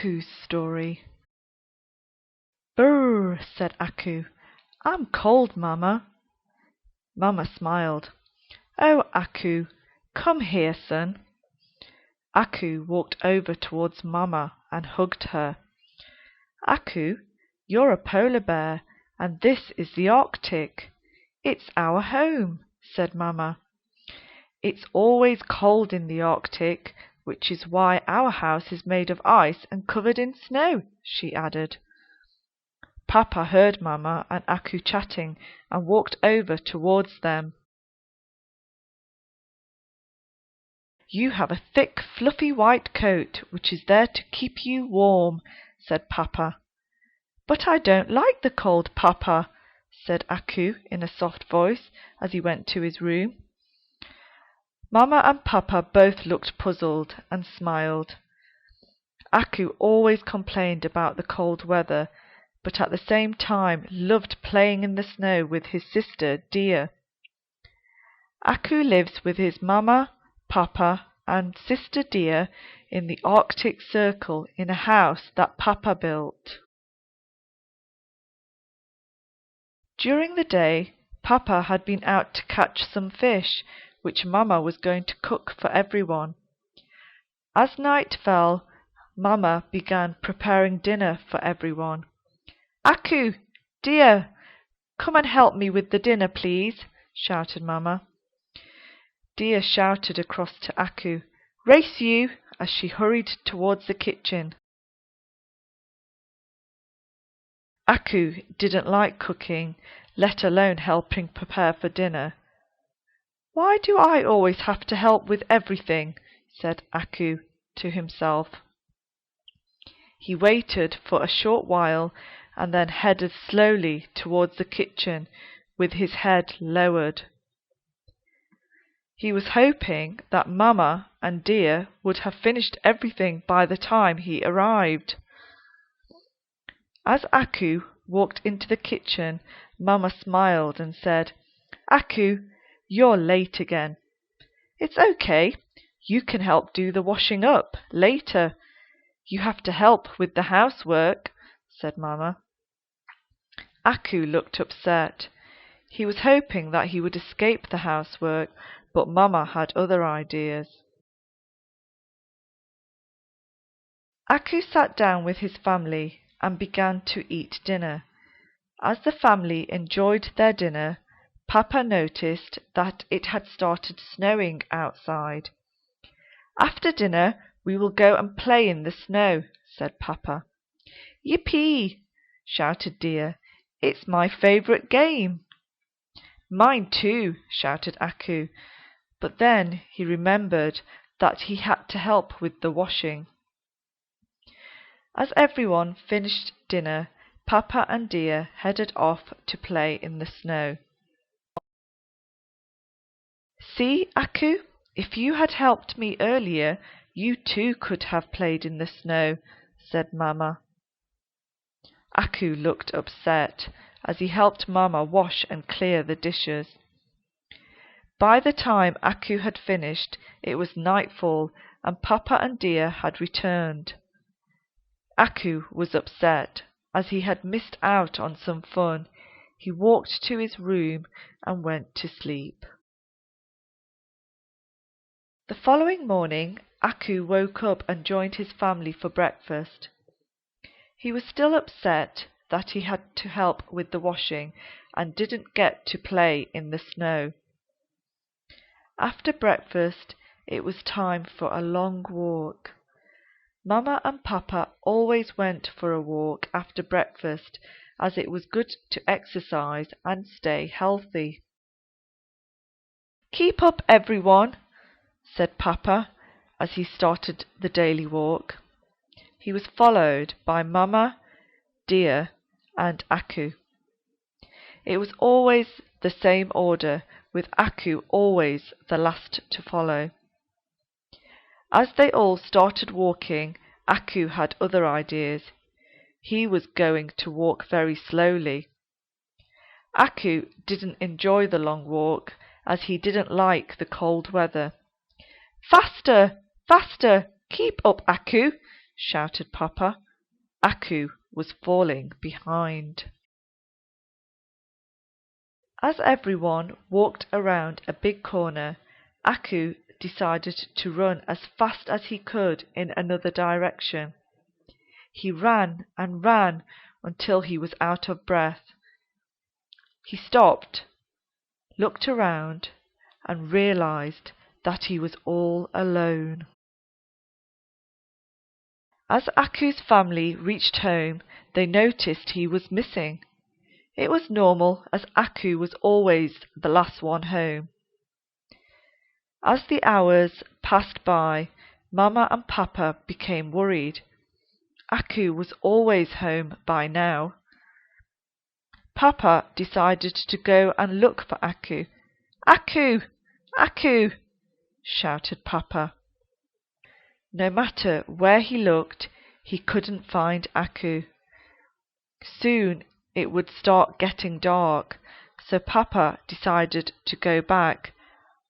Aku's story. "Brr," said Aku. "I'm cold, Mamma." Mamma smiled. "Oh, Aku, come here, son." Aku walked over towards Mamma and hugged her. "Aku, you're a polar bear, and this is the Arctic. It's our home," said Mamma. "It's always cold in the Arctic, which is why our house is made of ice and covered in snow," she added. Papa heard Mamma and Aku chatting and walked over towards them. "You have a thick, fluffy white coat, which is there to keep you warm," said Papa. "But I don't like the cold, Papa," said Aku in a soft voice as he went to his room. Mamma and Papa both looked puzzled and smiled. Aku always complained about the cold weather, but at the same time loved playing in the snow with his sister Dia. Aku lives with his Mamma, Papa, and sister Dia in the Arctic Circle in a house that Papa built. During the day, Papa had been out to catch some fish, which Mamma was going to cook for everyone. As night fell, Mamma began preparing dinner for everyone. "Aku, Dia, come and help me with the dinner, please," shouted Mamma. Dia shouted across to Aku, "Race you," as she hurried towards the kitchen. Aku didn't like cooking, let alone helping prepare for dinner. "Why do I always have to help with everything?" said Aku to himself. He waited for a short while and then headed slowly towards the kitchen with his head lowered. He was hoping that Mamma and Dia would have finished everything by the time he arrived. As Aku walked into the kitchen, Mamma smiled and said, "Aku, you're late again. It's okay. You can help do the washing up later. You have to help with the housework," said Mamma. Aku looked upset. He was hoping that he would escape the housework, but Mamma had other ideas. Aku sat down with his family and began to eat dinner. As the family enjoyed their dinner, Papa noticed that it had started snowing outside. "After dinner we will go and play in the snow," said Papa. "Yippee!" shouted Dia. "It's my favourite game." "Mine too," shouted Aku, but then he remembered that he had to help with the washing. As everyone finished dinner, Papa and Dia headed off to play in the snow. "See, Aku, if you had helped me earlier, you too could have played in the snow," said Mamma. Aku looked upset as he helped Mamma wash and clear the dishes. By the time Aku had finished, it was nightfall and Papa and Dia had returned. Aku was upset, as he had missed out on some fun. He walked to his room and went to sleep. The following morning, Aku woke up and joined his family for breakfast. He was still upset that he had to help with the washing and didn't get to play in the snow. After breakfast, it was time for a long walk. Mamma and Papa always went for a walk after breakfast, as it was good to exercise and stay healthy. "Keep up, everyone," said Papa as he started the daily walk. He was followed by Mamma, Dia, and Aku. It was always the same order, with Aku always the last to follow. As they all started walking, Aku had other ideas. He was going to walk very slowly. Aku didn't enjoy the long walk, as he didn't like the cold weather. "Faster! Faster! Keep up, Aku!" shouted Papa. Aku was falling behind. As everyone walked around a big corner, Aku decided to run as fast as he could in another direction. He ran and ran until he was out of breath. He stopped, looked around, and realized that he was all alone. As Aku's family reached home, they noticed he was missing. It was normal, as Aku was always the last one home. As the hours passed by, Mama and Papa became worried. Aku was always home by now. Papa decided to go and look for Aku. Aku! Aku! shouted Papa. No matter where he looked, he couldn't find Aku. Soon it would start getting dark, so Papa decided to go back,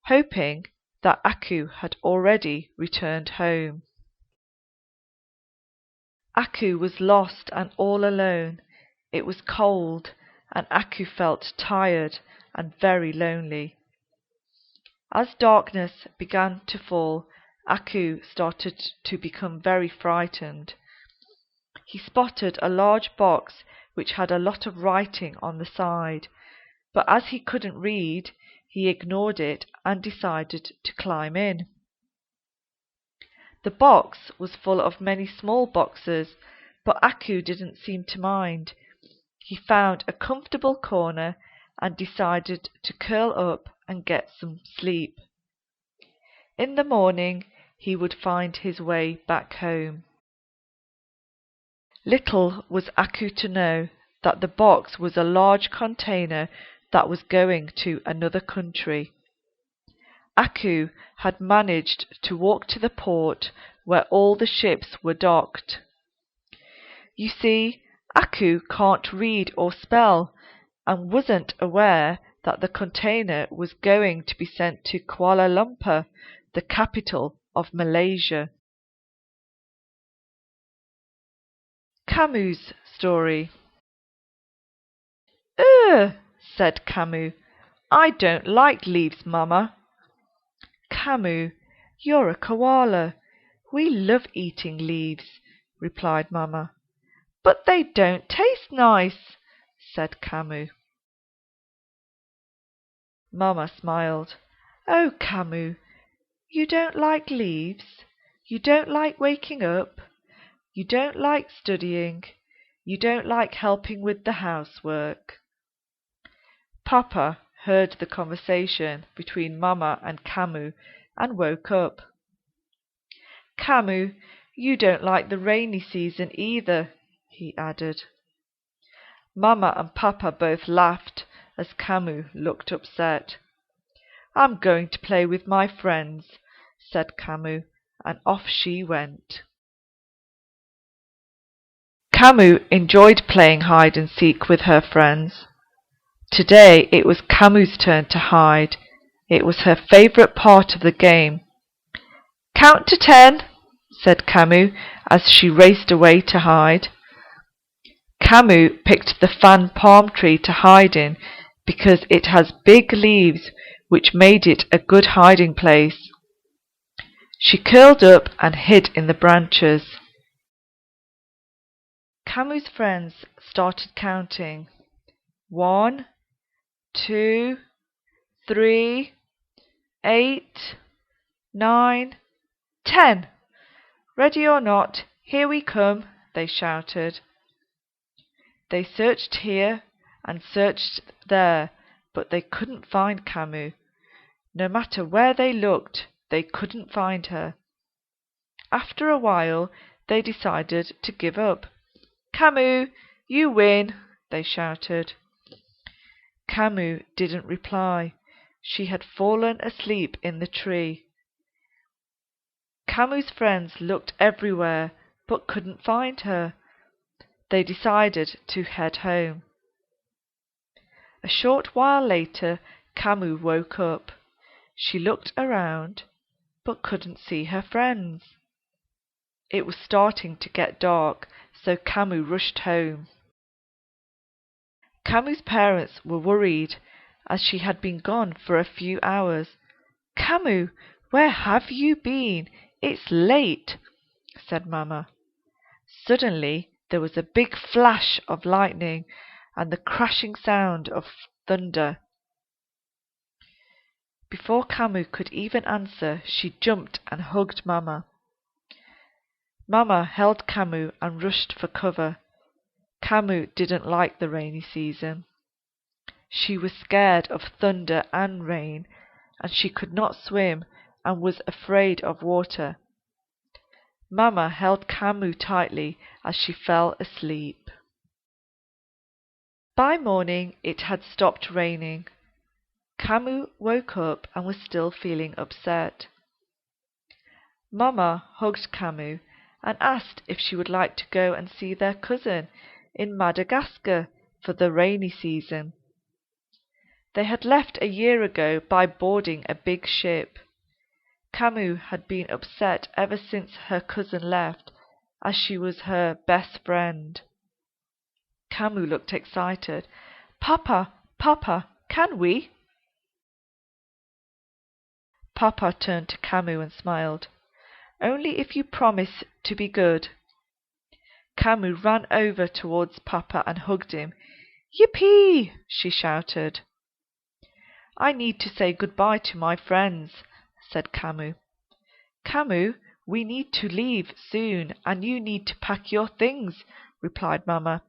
hoping that Aku had already returned home. Aku was lost and all alone. It was cold, and Aku felt tired and very lonely. As darkness began to fall, Aku started to become very frightened. He spotted a large box which had a lot of writing on the side, but as he couldn't read, he ignored it and decided to climb in. The box was full of many small boxes, but Aku didn't seem to mind. He found a comfortable corner and decided to curl up and get some sleep. In the morning, he would find his way back home. Little was Aku to know that the box was a large container that was going to another country. Aku had managed to walk to the port where all the ships were docked. You see, Aku can't read or spell, and wasn't aware that the container was going to be sent to Kuala Lumpur, the capital of Malaysia. Kamu's story. "Ugh," said Kamu. "I don't like leaves, Mama." "Kamu, you're a koala. We love eating leaves," replied Mama. "But they don't taste nice," said Kamu. Mama smiled. "Oh, Kamu, you don't like leaves? You don't like waking up? You don't like studying? You don't like helping with the housework?" Papa heard the conversation between Mama and Kamu and woke up. "Kamu, you don't like the rainy season either," he added. Mama and Papa both laughed as Kamu looked upset. "I'm going to play with my friends," said Kamu, and off she went. Kamu enjoyed playing hide and seek with her friends. Today it was Kamu's turn to hide. It was her favourite part of the game. "Count to 10, said Kamu as she raced away to hide. Kamu picked the fan palm tree to hide in because it has big leaves which made it a good hiding place. She curled up and hid in the branches. Kamu's friends started counting. 1, 2, 3, 8, 9, 10. "Ready or not, here we come," they shouted. They searched here and searched there, but they couldn't find Kamu. No matter where they looked, they couldn't find her. After a while, they decided to give up. "Kamu, you win," they shouted. Kamu didn't reply. She had fallen asleep in the tree. Kamu's friends looked everywhere, but couldn't find her. They decided to head home. A short while later, Kamu woke up. She looked around, but couldn't see her friends. It was starting to get dark, so Kamu rushed home. Kamu's parents were worried, as she had been gone for a few hours. "Kamu, where have you been? It's late," said Mama. Suddenly there was a big flash of lightning and the crashing sound of thunder. Before Kamu could even answer, she jumped and hugged Mama. Mama held Kamu and rushed for cover. Kamu didn't like the rainy season. She was scared of thunder and rain, and she could not swim and was afraid of water. Mama held Kamu tightly as she fell asleep. By morning it had stopped raining. Kamu woke up and was still feeling upset. Mama hugged Kamu and asked if she would like to go and see their cousin in Madagascar for the rainy season. They had left a year ago by boarding a big ship. Kamu had been upset ever since her cousin left, as she was her best friend. Kamu looked excited. "Papa, Papa, can we?" Papa turned to Kamu and smiled. "Only if you promise to be good." Kamu ran over towards Papa and hugged him. "Yippee!" she shouted. "I need to say goodbye to my friends," said Kamu. "Kamu, we need to leave soon, and you need to pack your things," replied Mama.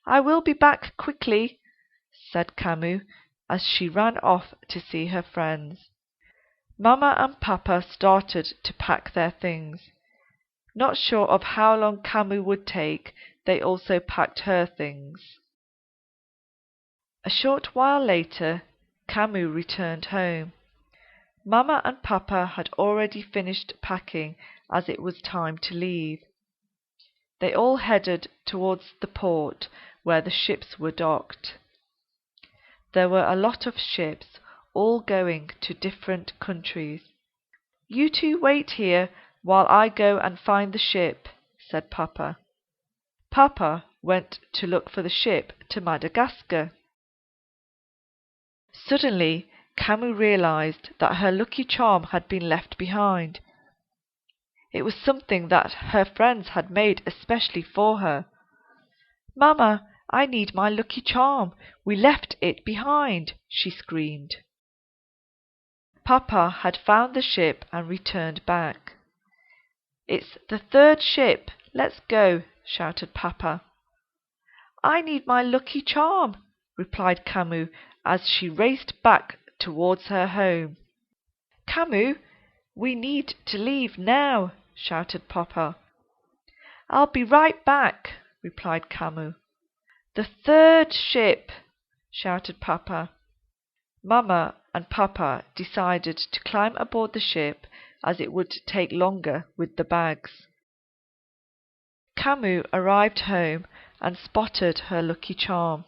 "I will be back quickly," said Kamu, as she ran off to see her friends. Mama and Papa started to pack their things. Not sure of how long Kamu would take, they also packed her things. A short while later, Kamu returned home. Mama and Papa had already finished packing, as it was time to leave. They all headed towards the port where the ships were docked. There were a lot of ships, all going to different countries. "You two wait here while I go and find the ship," said Papa. Papa went to look for the ship to Madagascar. Suddenly, Kamu realized that her lucky charm had been left behind. It was something that her friends had made especially for her. "Mama, I need my lucky charm. We left it behind," she screamed. Papa had found the ship and returned back. "It's the third ship. Let's go," shouted Papa. "I need my lucky charm," replied Kamu as she raced back towards her home. "Kamu, we need to leave now," shouted Papa. "I'll be right back," replied Kamu. "The third ship," shouted Papa. Mama and Papa decided to climb aboard the ship, as it would take longer with the bags. Kamu arrived home and spotted her lucky charm.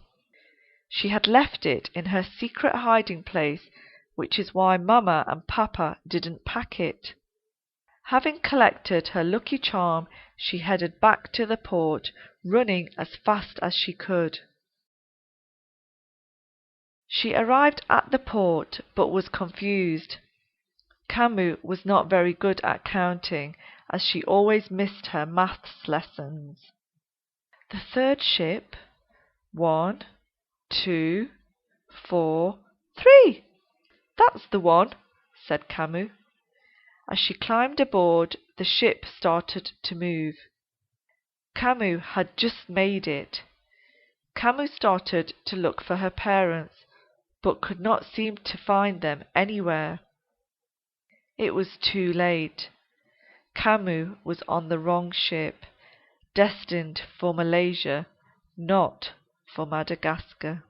She had left it in her secret hiding place, which is why Mama and Papa didn't pack it. Having collected her lucky charm, she headed back to the port, running as fast as she could. She arrived at the port, but was confused. Kamu was not very good at counting, as she always missed her maths lessons. "The third ship? 1, 2, 4, 3. That's the one," said Kamu. As she climbed aboard, the ship started to move. Kamu had just made it. Kamu started to look for her parents, but could not seem to find them anywhere. It was too late. Kamu was on the wrong ship, destined for Malaysia, not for Madagascar.